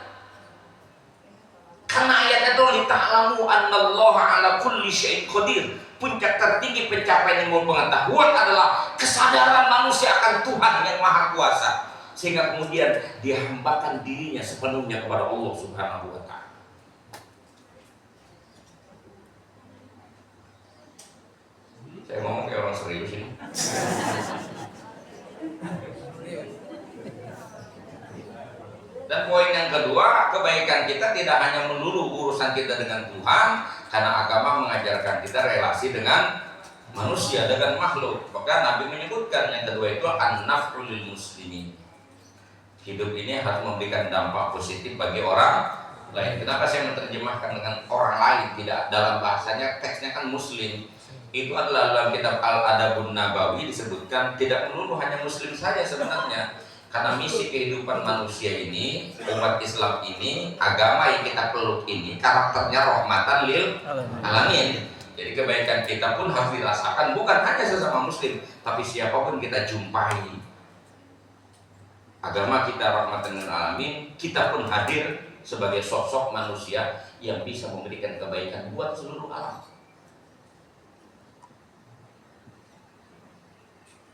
Karena ayatnya itu lita'lamu annallaha ala kulli syai'in qadir. Puncak tertinggi pencapaian ilmu pengetahuan adalah kesadaran manusia akan Tuhan yang Maha Kuasa, sehingga kemudian dia hambakan dirinya sepenuhnya kepada Allah Subhanahu wa Ta'ala. Saya ngomong kayak orang serius ini. Dan poin yang kedua, kebaikan kita tidak hanya melulu urusan kita dengan Tuhan, karena agama mengajarkan kita relasi dengan manusia, dengan makhluk. Maka Nabi menyebutkan yang kedua itu an-naf'u lil muslimin. Hidup ini harus memberikan dampak positif bagi orang lain. Kenapa saya menerjemahkan dengan orang lain? Tidak, dalam bahasanya teksnya kan muslim. Itu adalah dalam kitab Al-Adabun Nabawi disebutkan tidak melulu hanya muslim saja sebenarnya, karena misi kehidupan manusia ini, umat Islam ini, agama yang kita peluk ini karakternya rahmatan lil alamin. Jadi kebaikan kita pun harus dirasakan bukan hanya sesama muslim, tapi siapapun kita jumpai. Agama kita rahmatan lil alamin, kita pun hadir sebagai sosok manusia yang bisa memberikan kebaikan buat seluruh alam.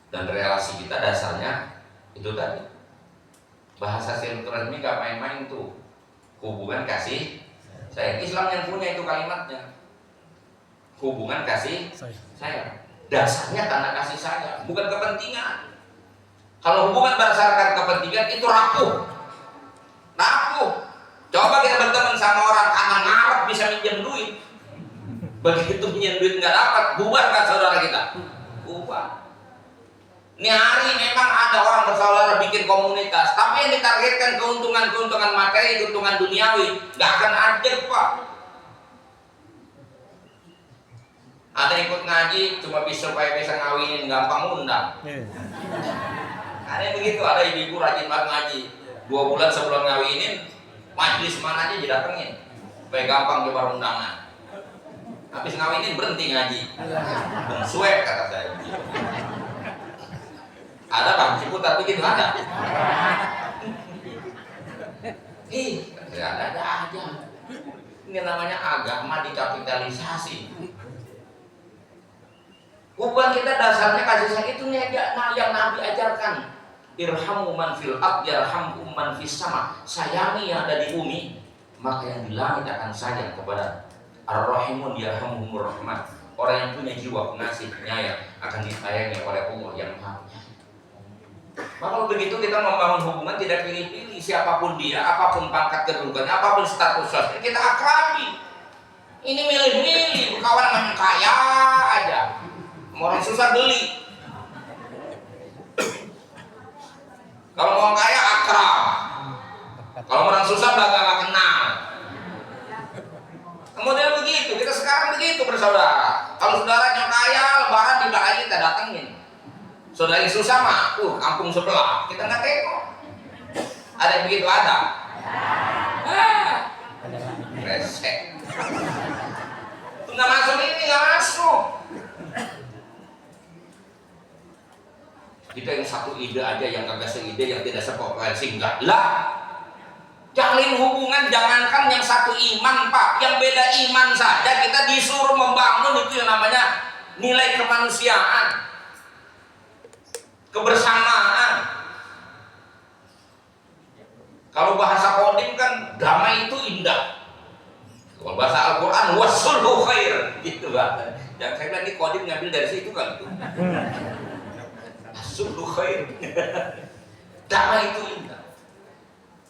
Dan relasi kita dasarnya itu tadi. Bahasa silaturahmi gak main-main tuh. Hubungan kasih sayang. Islam yang punya itu kalimatnya. Hubungan kasih sayang. Dasarnya karena kasih sayang, bukan kepentingan. Kalau hubungan berdasarkan kepentingan itu rapuh. Coba kita berteman sama orang karena ngarep bisa minjem duit. Begitu minjem duit nggak dapat, bubar nggak saudara kita? Bubar. Ini hari memang ada orang bersaudara bikin komunitas, tapi yang ditargetkan keuntungan materi, keuntungan duniawi, nggak akan ada, Pak. Ada ikut ngaji cuma bisa supaya bisa ngawinin, gampang undang. Ada yang begitu, ada ibu-ibu rajin banget ngaji. 2 bulan sebelum ngawinin, majlis mana aja didatengin, supaya gampang nyebar undangan. Habis ngawinin berhenti ngaji. Suek kata saya. Ada Bang Ciputat begitu ada. Ada aja. Ini namanya agama dikapitalisasi. Hubungan kita dasarnya kasih sayang itu yang Nabi ajarkan. Irhamu man fil ard yarhamkum man fis sama. Sayangi yang ada di bumi, maka yang di langit akan sayang kepada Ar-Rahimun yarhamuhumur rahman. Orang yang punya jiwa pengasih penyayang akan disayangi oleh Allah yang Maha Penyayang. Kalau begitu kita membangun hubungan tidak pilih-pilih siapapun dia, apapun pangkat kedudukannya, apapun status sosial, kita akrabi. Ini milih-milih, kawan yang kaya aja, orang susah beli. Kalau orang kaya akrab, kalau orang susah nggak kenal. Kemudian begitu, kita sekarang begitu bersaudara. Kalau saudaranya kaya, lebaran tidak lagi kita datengin. Saudara yang susah mah, kampung sebelah, kita nggak tengok. Ada yang begitu ada? Resek. Itu nggak masuk ini, nggak masuk. Kita yang satu ide aja, yang kagak seide, yang tidak sepopulensi enggak lah. Jalin hubungan, jangankan yang satu iman Pak, yang beda iman saja kita disuruh membangun itu yang namanya nilai kemanusiaan, kebersamaan. Kalau bahasa kodim kan damai itu indah. Kalau bahasa Al-Quran wasulhu khair, gitu kan. Yang saya bilang ini kodim ngambil dari situ kan itu. Wasulhu khair. Damai itu indah.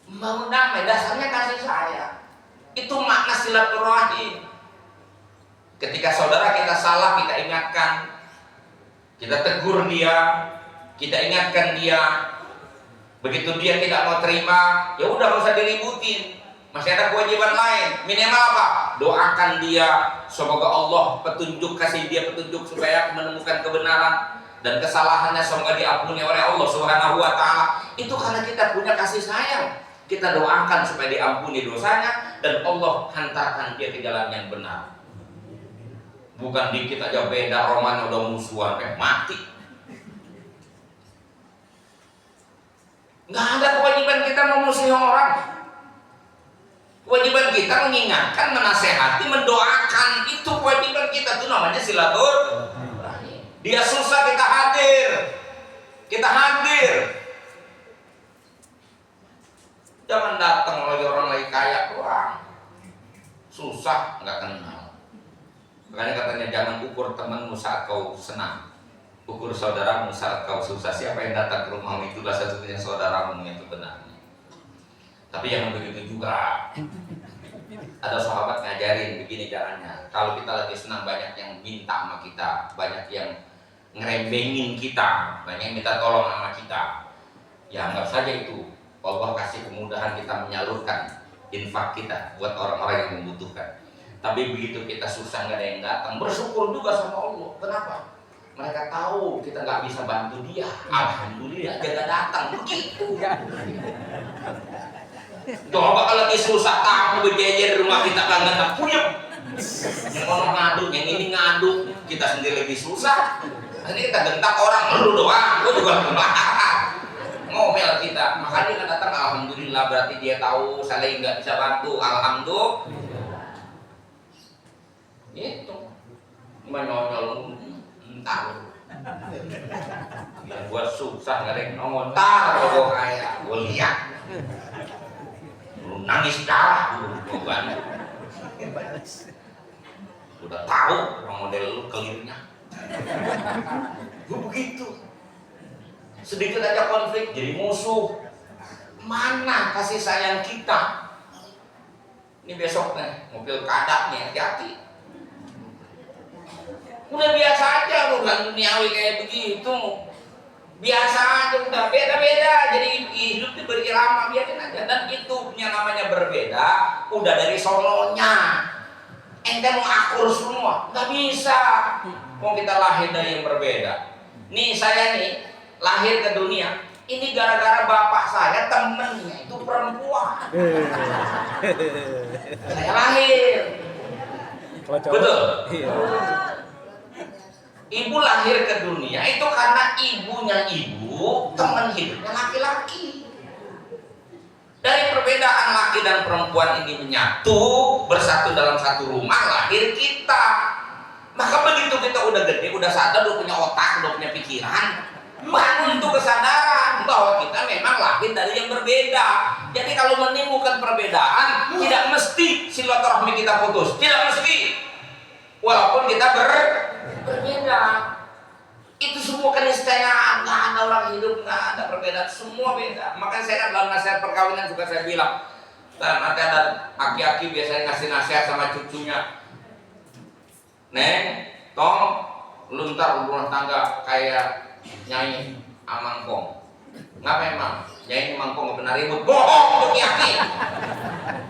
Membangun damai dasarnya kasih sayang. Itu makna silaturahim. Ketika saudara kita salah, kita ingatkan, kita tegur dia, kita ingatkan dia. Begitu dia tidak mau terima, ya udah nggak usah diributin. Masih ada kewajiban lain. Minimal apa? Doakan dia, semoga Allah kasih dia petunjuk supaya menemukan kebenaran, dan kesalahannya semoga diampuni oleh Allah Subhanahu wa taala. Itu karena kita punya kasih sayang. Kita doakan supaya diampuni dosanya dan Allah hantarkan dia ke jalan yang benar. Bukan dikit aja beda roman udah musuhan sampai mati. Nggak ada kewajiban kita memusuhi orang. Kewajiban kita mengingatkan, menasehati, mendoakan. Itu kewajiban kita, itu namanya silaturahim. Dia susah kita hadir. Kita hadir. Jangan datang lagi orang lagi kaya doang. Susah nggak kenal. Makanya katanya jangan ukur temanmu saat kau senang, ukur saudaramu saat kau susah. Siapa yang datang ke rumahmu itulah satu-satunya saudaramu yang sebenarnya. Tapi jangan begitu juga. Ada sahabat ngajarin begini caranya. Kalau kita lagi senang, banyak yang minta sama kita, banyak yang ngerembengin kita, banyak yang minta tolong sama kita. Ya anggap saja itu Allah kasih kemudahan kita menyalurkan infak kita buat orang-orang yang membutuhkan. Tapi begitu kita susah nggak ada yang datang, bersyukur juga sama Allah. Kenapa? Mereka tahu kita nggak bisa bantu dia. Alhamdulillah dia nggak datang. Begitu. Coba kalau lagi susah tamu berjejer di rumah kita kan nggak puyeng. Yang orang ngadu, yang ini ngadu. kita sendiri lagi susah. Nanti kita gentak orang, lu doang, gua juga doang. Ngomel kita, makanya dia datang, alhamdulillah, berarti dia tahu saya nggak bisa bantu, alhamdulillah. Itu menonyol entar. Yang buat susah nggak ada yang nongol, entar kalau gua kaya, gua lihat. Lu nangis darah dulu, gua bantu. Udah tahu orang model lu kelirnya. Gue begitu. Sedikit aja konflik jadi musuh. Mana kasih sayang kita? Ini besok nih mobil kadak nih, hati-hati. Udah biasa aja bukan duniawi kayak begitu. Biasa aja udah beda-beda. Jadi hidup itu berirama, biarin aja. Dan itu yang namanya berbeda udah dari sononya. Ente mau akur semua, nggak bisa. Mau kita lahir dari yang berbeda. Nih saya nih lahir ke dunia, ini gara-gara bapak saya temennya itu perempuan. Saya lahir, betul. Ibu lahir ke dunia itu karena ibunya ibu teman hidupnya laki-laki. Dari perbedaan laki dan perempuan ini menyatu, bersatu dalam satu rumah, lahir kita. Maka begitu kita udah gede, udah sadar, udah punya otak, udah punya pikiran, bangun untuk kesadaran bahwa kita memang lahir dari yang berbeda. Jadi kalau menimbulkan perbedaan, tidak mesti silaturahmi kita putus, tidak mesti. Walaupun kita berbeda. Itu semua keniscayaan, nggak ada orang hidup, nggak ada perbedaan, semua beda. Makanya saya dalam nasihat perkawinan juga saya bilang, nanti ada aki-aki biasanya ngasih nasihat sama cucunya, Neng, Tong, lu ntar rumah tangga kayak Nyai Amangkong. Ngapa emang? Nyai Amangkong nggak pernah ribut. Bohong tuh aki,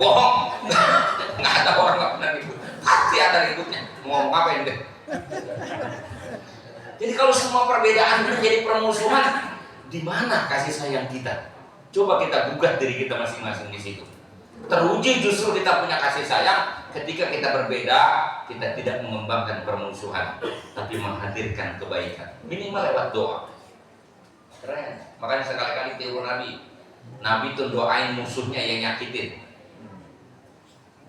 bohong. Nggak ada orang nggak pernah ribut, pasti ada ributnya. Mau ngapain deh? Jadi kalau semua perbedaan menjadi permusuhan, di mana kasih sayang kita? Coba kita gugat diri kita masing-masing di situ. Teruji justru kita punya kasih sayang ketika kita berbeda, kita tidak mengembangkan permusuhan, tapi menghadirkan kebaikan. Minimal lewat doa. Keren. Makanya sekali-kali tiru Nabi. Nabi tuh doain musuhnya yang nyakitin.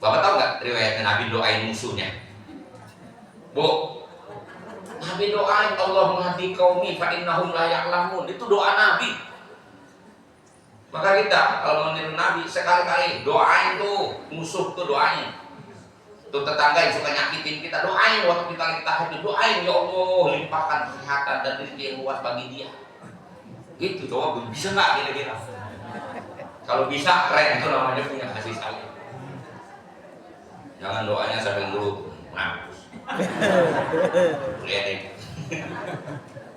Bapak tahu nggak riwayatnya Nabi doain musuhnya? Bu, Nabi doain Allahumma hadi qaumi fa innahum la ya'lamun. Itu doa Nabi. Maka kita kalau meniru Nabi sekali-kali doain tuh musuh tuh doain. Tuh tetangga yang suka nyakitin kita doain waktu kita lagi tahajud, doain ya Allah limpahkan kesehatan dan rezeki yang luas bagi dia. Gitu coba bisa nggak kira-kira? Kalau bisa keren, itu namanya punya kasih sayang. Jangan doanya sambil dulu. Nah. Lihat deh.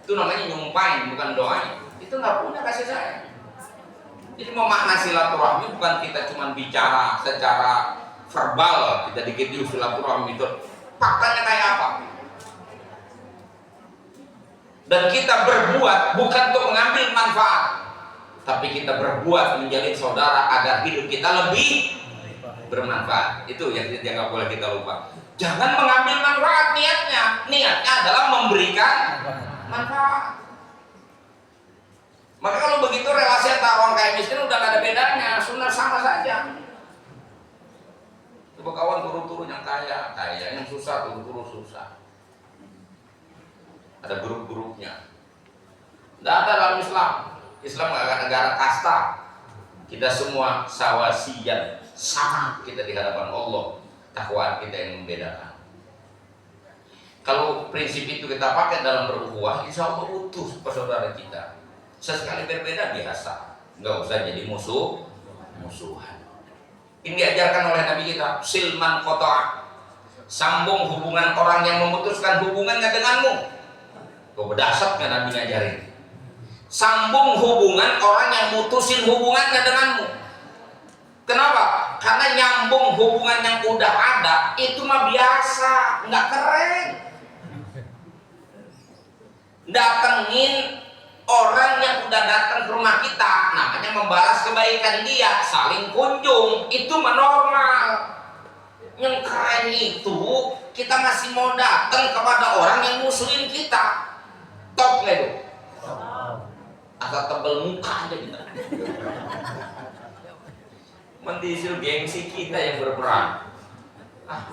Itu namanya nyumpain, bukan doain. Itu nggak punya kasih sayang. Jadi memakna silaturahmi bukan kita cuma bicara secara verbal, kita dikit dulu silaturahmi itu faktanya kayak apa. Dan kita berbuat bukan untuk mengambil manfaat, tapi kita berbuat menjadi saudara agar hidup kita lebih bermanfaat. Itu yang nggak boleh kita lupa. Jangan mengambil manfaat niatnya. Niatnya adalah memberikan manfaat. Maka kalau begitu relasi antara orang kaya miskin udah gak ada bedanya, sunnah sama saja. Coba kawan turun-turun yang kaya, yang susah turun-turun susah. Ada grup-grupnya. Tidak ada dalam Islam. Islam gak ada negara kasta. Kita semua sawasiyan, sama kita di hadapan Allah. Takwa kita yang membedakan. Kalau prinsip itu kita pakai dalam berukhuwah, insya Allah utuh persaudara kita. Sesekali berbeda biasa, nggak usah jadi musuhan. Ini diajarkan oleh Nabi kita, silman qata'a, sambung hubungan orang yang memutuskan hubungannya denganmu. Kau berdasar kan Nabi ngajarin. Sambung hubungan orang yang mutusin hubungannya denganmu. Kenapa? Karena nyambung hubungan yang udah ada itu mah biasa, nggak keren. Datengin orang yang udah datang ke rumah kita, namanya membalas kebaikan dia, saling kunjung, itu normal. Yang keren itu kita masih mau datang kepada orang yang musuhin kita. Top nggak itu? Asal tebel muka aja kita. Mendisil gengsi kita yang berperang.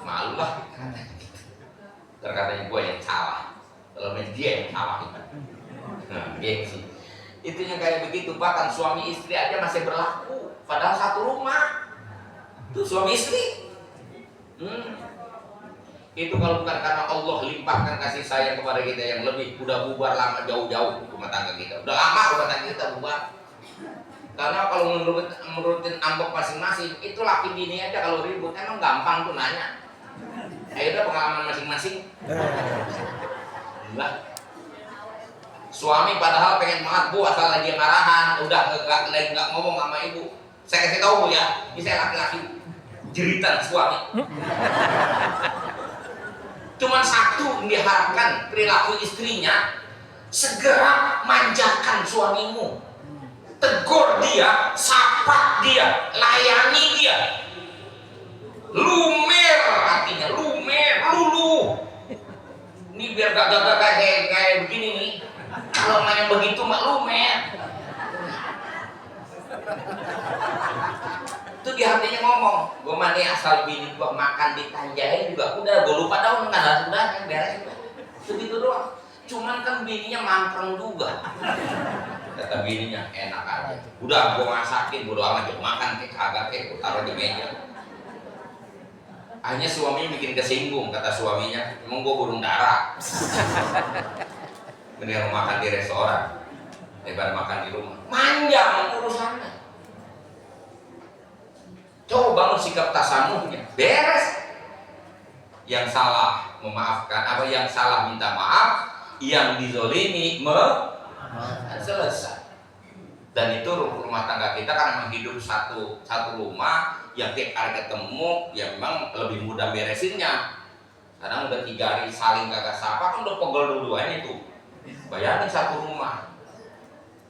Malu lah. Terkadang gue yang salah. Kalau dia yang salah kita. Gengsi. Itunya kayak begitu. Bahkan suami istri aja masih berlaku. Padahal satu rumah. Itu suami istri. Itu kalau bukan karena Allah limpahkan kasih sayang kepada kita yang lebih, udah bubar lama jauh-jauh rumah tangga kita. Udah lama rumah tangga kita bubar. Karena kalau menurutin ambok masing-masing, itu laki bini aja kalau ribut emang gampang tuh nanya. Ayo udah pengalaman masing-masing. Enggak. Suami padahal pengen banget bu, asal lagi marahan, udah nggak ngomong sama ibu. Saya kasih tahu bu ya, ini saya laki-laki jeritan suami. Cuman satu yang diharapkan perilaku istrinya, segera manjakan suamimu, tegur dia, sapa dia, layani dia, lumer artinya lumer, lulu. Ini biar gak kayak begini nih. Kalau main begitu mak lumer. Itu di hatinya ngomong, gue mah nih asal bini gue makan ditanjain juga udah, gue lupa daun nggak ada sudah yang beres segitu doang. Cuman kan bininya mangkreng juga. Kata bininya enak aja, udah gue masakin bodo amat, gue makan kek kagak kek gue taruh di meja. Akhirnya suaminya bikin kesinggung, kata suaminya, emang gue burung dara. Mending makan di restoran daripada makan di rumah. Manjang urusannya. Coba bangun sikap tasamuhnya, beres. Yang salah memaafkan, apa yang salah minta maaf, yang dizolimi selesai. Dan itu rumah tangga kita kan hidup satu rumah, yang tiap hari ketemu, ya memang lebih mudah beresinnya. Karena udah 3 hari saling kagak sapa kan udah pegel dua-duanya itu. Bayangin satu rumah,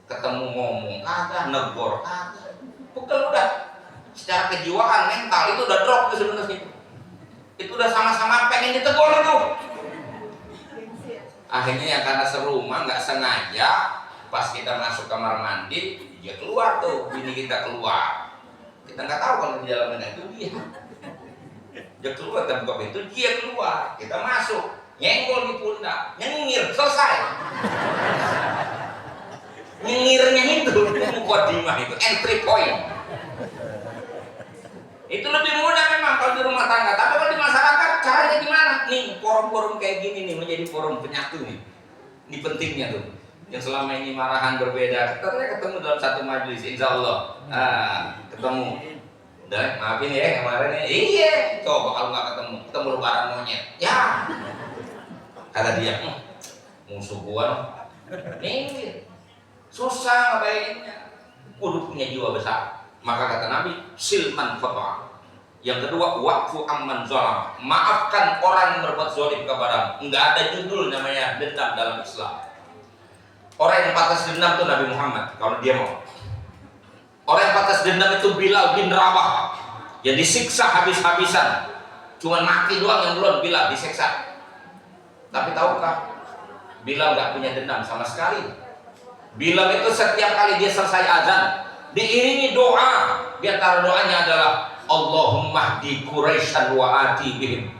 ketemu ngomong kagak, negor kagak, pegel udah. Secara kejiwaan mental itu udah drop tuh sebenarnya. Itu udah sama-sama pengen ditegur itu. Akhirnya yang karena serumah nggak sengaja pas kita masuk kamar mandi dia keluar tuh, bini kita keluar. Kita nggak tahu kalau di dalamnya itu dia. Dia keluar dan buka pintu dia keluar. Kita masuk, nyenggol di pundak, nyengir selesai. Nyengirnya itu mukodimah itu entry point. Itu lebih mudah memang kalau di rumah tangga, tapi kalau di masyarakat caranya gimana? Nih forum-forum kayak gini nih menjadi forum penyatu nih. Ini pentingnya tuh. Yang selama ini marahan berbeda, kita ketemu dalam satu majelis, insya Allah. Ketemu. Udah, maafin ya kemarin ya. Iya, coba kalau nggak ketemu lebaran monyet. Ya. Kata dia, musuh gua nih. Susah ngapainnya. Kudu punya jiwa besar. Maka kata Nabi, silman khata'. Yang kedua, waqfu amman zalam. Maafkan orang yang berbuat zalim kepadamu. Enggak ada judul namanya dendam dalam Islam. Orang yang pantas dendam itu Nabi Muhammad kalau dia mau. Orang yang pantas dendam itu Bilal bin Rabah yang disiksa habis-habisan. Cuma mati doang yang belum Bilal disiksa. Tapi tahukah Bilal nggak punya dendam sama sekali. Bilal itu setiap kali dia selesai azan diiringi doa, di antara doanya adalah Allahumma hdi Quraisyan wa ati bihim.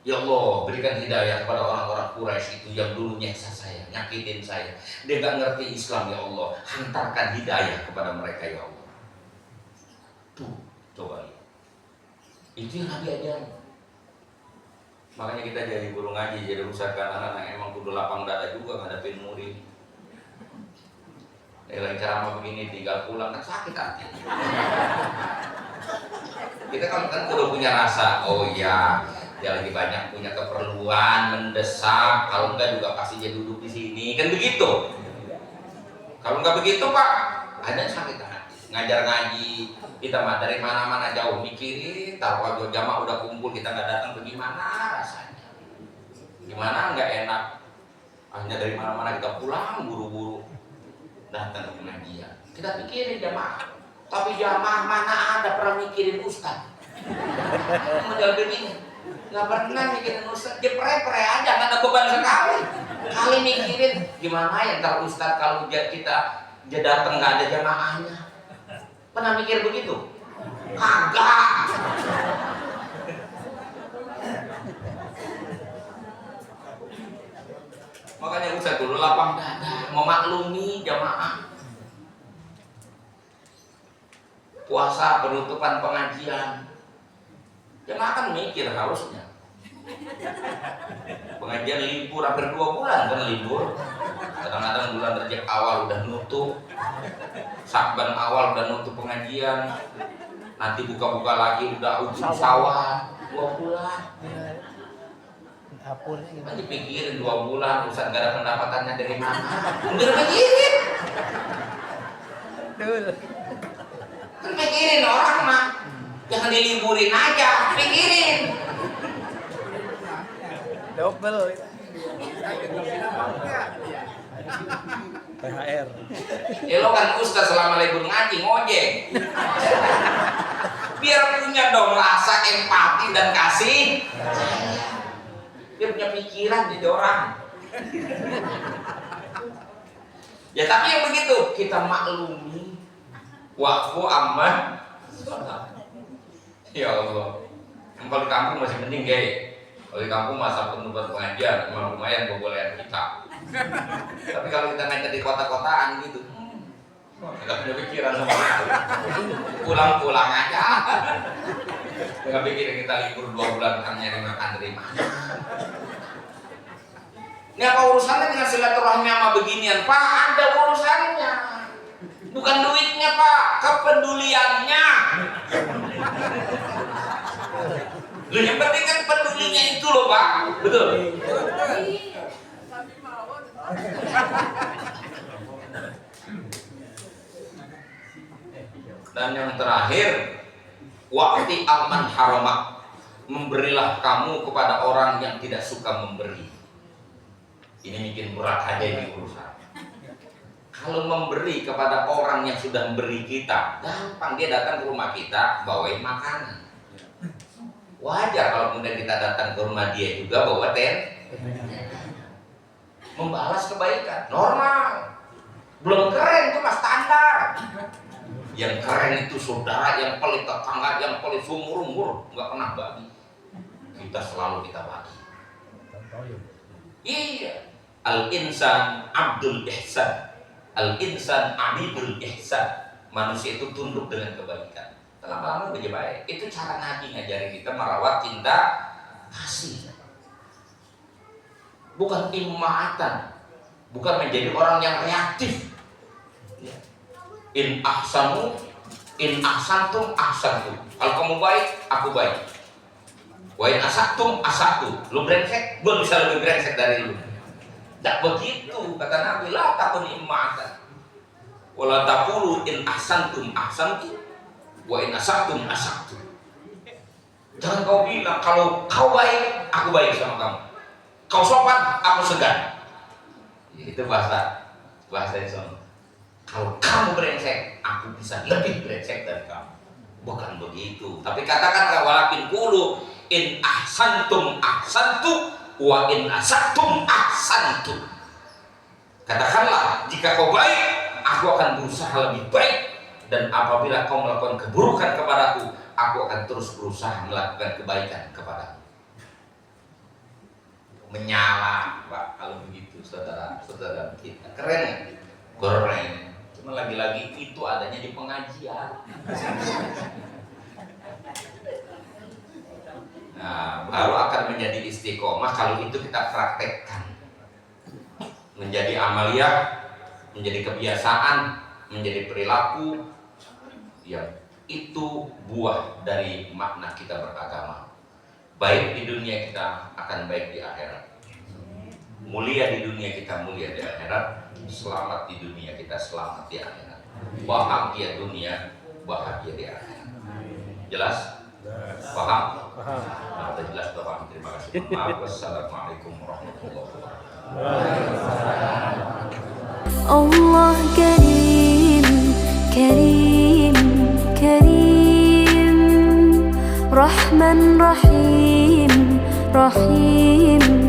Ya Allah, berikan hidayah kepada orang-orang Quraisy itu yang dulu nyiksa saya, nyakitin saya. Dia gak ngerti Islam ya Allah, hantarkan hidayah kepada mereka ya Allah. Tuh, coba lihat. Itu yang Nabi ajarin. Makanya kita jadi guru ngaji, jadi rusak anak-anak yang emang kudu lapang dada juga ngadepin murid. Lagi ceramah begini tinggal pulang kan sakit hati. Kita kan kudu punya rasa, oh iya dia lagi banyak punya keperluan mendesak, kalau enggak juga pasti dia duduk di sini kan begitu. Kalau enggak begitu Pak, ada sakit hati. Ngajar ngaji kita mah dari mana-mana jauh mikirin, taruh jamaah udah kumpul kita nggak datang bagaimana rasanya? Gimana nggak enak? Akhirnya dari mana-mana kita pulang buru-buru datang ke pengajian. Kita pikirin jamaah, tapi jamaah mana ada pernah mikirin ustaz. Model begini. Nggak pernah mikirin Ustaz, dia pre-pre aja, nggak ada beban sekali. Kali mikirin gimana ya ntar Ustaz kalau kita datang nggak ada jamaahnya. Pernah mikir begitu? Kagak. Makanya Ustaz dulu lapang dada, memaklumi jamaah. Puasa penutupan pengajian. Jamaah kan mikir harusnya. Pengajian libur hampir 2 bulan kan libur. Kadang-kadang bulan Rajab awal udah nutup, Syakban awal udah nutup pengajian. Nanti buka-buka lagi udah ujung sawah 2 bulan. Kan dipikirin 2 bulan Ustaz gak ada pendapatannya dari mana? Udah pikirin. Kan pikirin orang mah. Jangan diliburin aja, pikirin. Double. THR. Lo kan Ustaz selama libur ngaji ngojek. Biar punya dong rasa empati dan kasih. Biar punya pikiran jadi orang. Ya tapi yang begitu kita maklumi. Wa'fu amman. Ya Allah. Kalau di kampung masih mending kayak. Kalau di kampung masa penutupan pengajian memang lumayan bobolehan kita. Tapi kalau kita ngajar di kota-kotaan gitu, nggak punya pikiran sama itu. Pulang-pulang aja. Nggak pikirin kita libur 2 bulan kan nyari makan dari mana. Ini apa urusannya dengan silaturahmi sama beginian? Pak, ada urusannya. Bukan duitnya Pak, kepeduliannya. Loh, yang penting kan pedulinya itu loh Pak. Betul. Dan yang terakhir, wa'ti amman harama, memberilah kamu kepada orang yang tidak suka memberi. Ini bikin berat aja ini urusan. Kalau memberi kepada orang yang sudah memberi kita, gampang, dia datang ke rumah kita bawain makanan. Wajar kalau kemudian kita datang ke rumah dia juga bawa membalas kebaikan, normal. Belum keren itu mas standar. Yang keren itu saudara yang paling tetangga, yang paling sumur-umur, nggak pernah bagi. Kita selalu kita bagi. Iya. Al-insan abdul ihsan, al-insan abidul ihsan. Manusia itu tunduk dengan kebaikan. Lama-lama menjadi baik. Itu cara Nabi ngajarin kita merawat cinta kasih. Bukan immaatan, bukan menjadi orang yang reaktif. In ahsanu, in ahsantum ahsantum. Kalau kamu baik, aku baik. Wa in asatum asatu. Lu brengsek, gua bisa lebih brengsek dari lu. Tak begitu kata Nabi, la takun immaatan. Wala taqulu in ahsantum ahsantum wa in asatum asatu. Jangan kau bilang kalau kau baik, aku baik sama kamu. Kau sopan, aku segan. Itu bahasa Islam. Kalau kamu brengsek, aku bisa lebih brengsek dari kamu. Bukan begitu. Tapi katakan walakin qulu in ahsantum ahsantu wa in asatum ahsantu. Katakanlah jika kau baik, aku akan berusaha lebih baik. Dan apabila kau melakukan keburukan kepadaku, aku akan terus berusaha melakukan kebaikan kepadamu. Menyala, Pak, kalau begitu, saudara-saudara kita. Keren, keren. Cuma lagi-lagi itu adanya di pengajian. Nah, baru akan menjadi istiqomah kalau itu kita praktekkan. Menjadi amaliyah, menjadi kebiasaan, menjadi perilaku. Ya, itu buah dari makna kita beragama. Baik di dunia kita akan baik di akhirat. Mulia di dunia kita mulia di akhirat. Selamat di dunia kita selamat di akhirat. Bahagia dunia, bahagia di akhirat. Jelas? Paham? Paham. Jelas paham. Terima kasih. Wassalamualaikum warahmatullahi wabarakatuh. Allah Karim, Karim, Karim, Rahman Rahim. رحيم